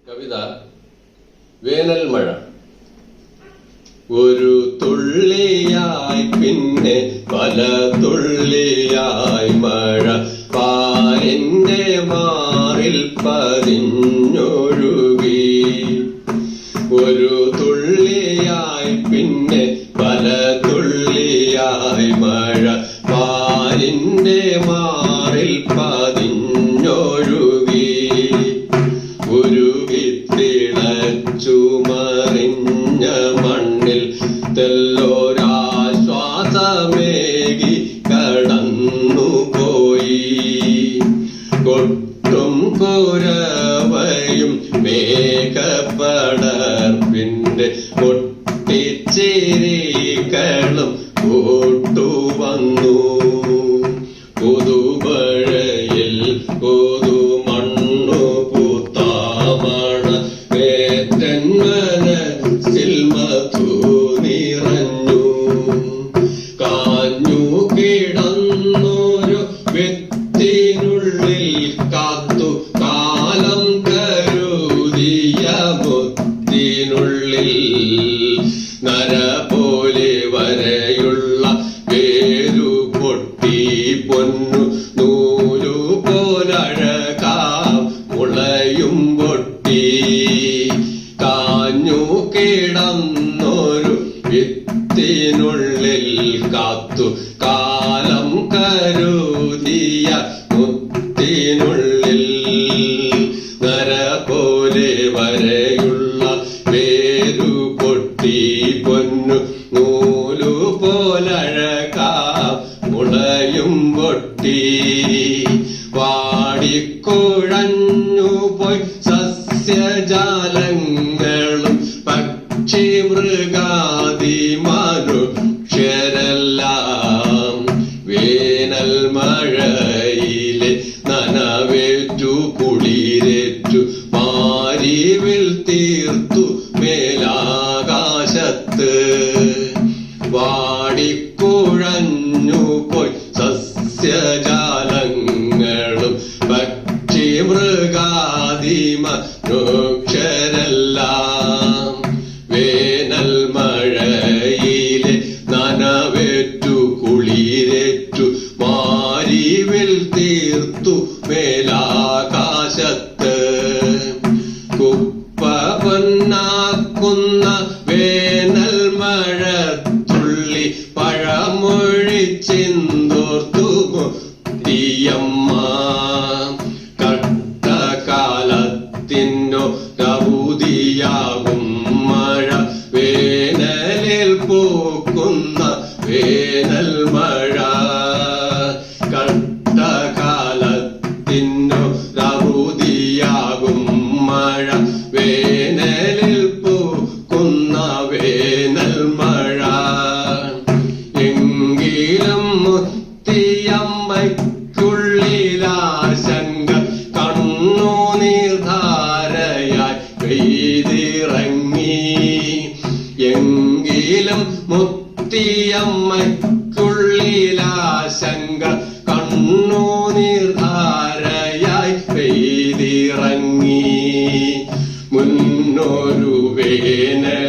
കവിത വേനൽ മഴ. ഒരു തുള്ളിയായി പിന്നെ പല തുള്ളിയായി മഴ പാലിന്റെ മാറിൽ പതിഞ്ഞൊഴുകി. ഒരു തുള്ളിയായി പിന്നെ പല തുള്ളിയായി മഴ പാലിന്റെ മാറിൽ പതിഞ്ഞൊഴുകി. ഉരുകിത്തിളച്ചു മറിഞ്ഞ മണ്ണിൽ തെല്ലോരാശ്വാസമേകി കടന്നുപോയി. കൊട്ടും കുരവയും മേഘപ്പടർപ്പിന്റെ പൊട്ടിച്ചിരികളും കൂട്ടുവന്നു. പുതുമഴയിൽ പുതുമണ്ണു പൂത്താമണ വേറ്റന്മനസ്സിൽ മധു നിറഞ്ഞു. കാഞ്ഞു കിടന്നൊരു വിത്തിനുള്ളിൽ കാത്തു കാലം കരുതിയ മുത്തിനുള്ളിൽ നര പോലെ വരെയുള്ള വേരു പൊട്ടി പൊന്നു നൂലു പോലഴകാം മുളയും പൊട്ടി. കാഞ്ഞു കിടന്നൊരു വിത്തിനുള്ളിൽ കാത്തു കാലം കരുതിയ മുത്തിനുള്ളിൽ നര പോലെ വരെയുള്ള വേരു പൊട്ടി പൊന്നു നൂലു പോലഴകാം മുളയും പൊട്ടി. വാടിക്കുഴഞ്ഞു പോയി സസ്യജാലങ്ങളും പക്ഷി മൃഗാദി മനുഷ്യരെല്ലാം. വേനൽ മഴയിലെ നനവേറ്റു കുളിരേറ്റു മാരിവിൽ തീർത്തു മേലാകാശത്ത്. വാടിക്കുഴഞ്ഞു പോയി സസ്യജാലങ്ങളും പക്ഷി മൃഗാദി മനുഷ്യരെല്ലാം. വേനൽ മഴയിലെ നനവേറ്റു കുളിരേറ്റു മാരിവിൽ തീർത്തു മേലാകാശത്ത്. കുപ്പ പൊന്നാക്കുന്ന വേനൽ മഴത്തുള്ളി പഴമൊഴിച്ചിന്തോർത്തു മുത്തിയമ്മ. കട്ടകാലത്തിനോ കൗതിയാകും മഴ വേനലിൽ പൂക്കുന്ന വേനൽ മഴ. കട്ടകാലത്തിനോ കൗതിയാകും മഴ വേനലിൽ പൂക്കുന്ന വേനൽ മഴ. എങ്കിലും മുത്തിയമ്മയ്ക്കുള്ളിലാശങ്ക കണ്ണുനീർധാരയായി പെയ്തിറങ്ങി. എങ്കിലും മുത്തിയമ്മയ്ക്കുള്ളിലാശങ്ക കണ്ണുനീർധാരയായി പെയ്തിറങ്ങി. മുന്നൊരു വേനൽ